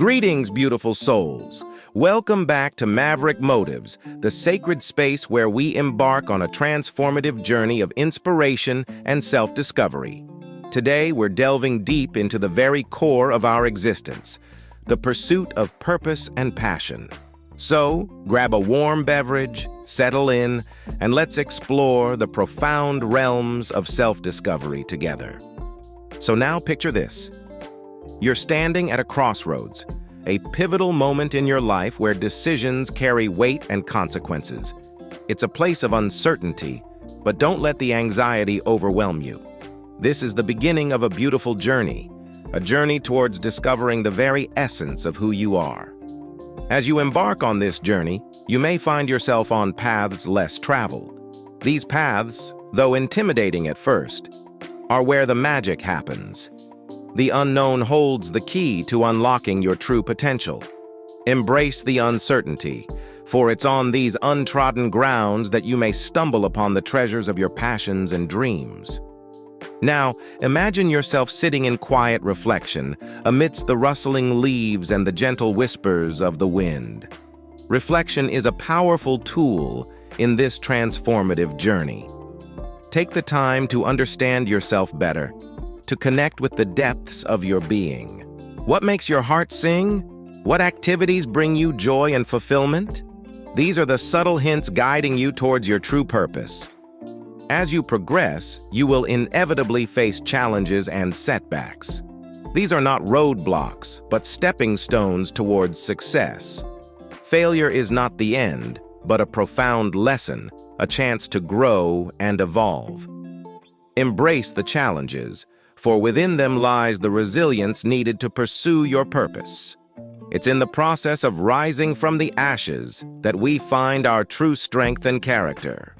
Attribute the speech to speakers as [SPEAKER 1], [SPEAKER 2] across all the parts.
[SPEAKER 1] Greetings, beautiful souls. Welcome back to Maverick Motives, the sacred space where we embark on a transformative journey of inspiration and self-discovery. Today, we're delving deep into the very core of our existence, the pursuit of purpose and passion. So, grab a warm beverage, settle in, and let's explore the profound realms of self-discovery together. So now picture this. You're standing at a crossroads, a pivotal moment in your life where decisions carry weight and consequences. It's a place of uncertainty, but don't let the anxiety overwhelm you. This is the beginning of a beautiful journey, a journey towards discovering the very essence of who you are. As you embark on this journey, you may find yourself on paths less traveled. These paths, though intimidating at first, are where the magic happens. The unknown holds the key to unlocking your true potential. Embrace the uncertainty, for it's on these untrodden grounds that you may stumble upon the treasures of your passions and dreams. Now, imagine yourself sitting in quiet reflection amidst the rustling leaves and the gentle whispers of the wind. Reflection is a powerful tool in this transformative journey. Take the time to understand yourself better, to connect with the depths of your being. What makes your heart sing? What activities bring you joy and fulfillment? These are the subtle hints guiding you towards your true purpose. As you progress, you will inevitably face challenges and setbacks. These are not roadblocks, but stepping stones towards success. Failure is not the end, but a profound lesson, a chance to grow and evolve. Embrace the challenges, for within them lies the resilience needed to pursue your purpose. It's in the process of rising from the ashes that we find our true strength and character.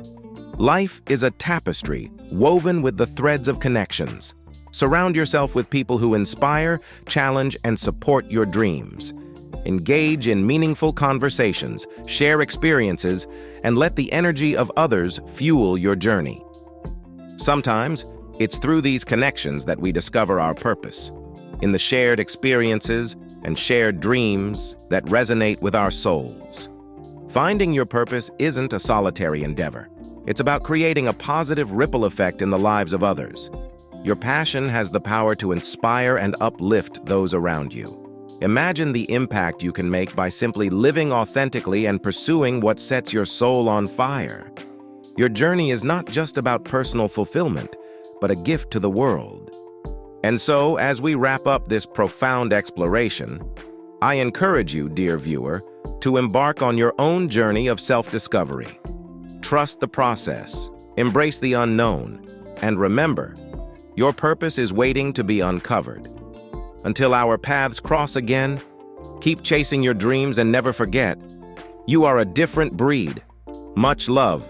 [SPEAKER 1] Life is a tapestry woven with the threads of connections. Surround yourself with people who inspire, challenge, and support your dreams. Engage in meaningful conversations, share experiences, and let the energy of others fuel your journey. Sometimes, it's through these connections that we discover our purpose, in the shared experiences and shared dreams that resonate with our souls. Finding your purpose isn't a solitary endeavor. It's about creating a positive ripple effect in the lives of others. Your passion has the power to inspire and uplift those around you. Imagine the impact you can make by simply living authentically and pursuing what sets your soul on fire. Your journey is not just about personal fulfillment, but a gift to the world. And so, as we wrap up this profound exploration, I encourage you, dear viewer, to embark on your own journey of self-discovery. Trust the process, embrace the unknown, and remember, your purpose is waiting to be uncovered. Until our paths cross again, keep chasing your dreams and never forget, you are a different breed. Much love.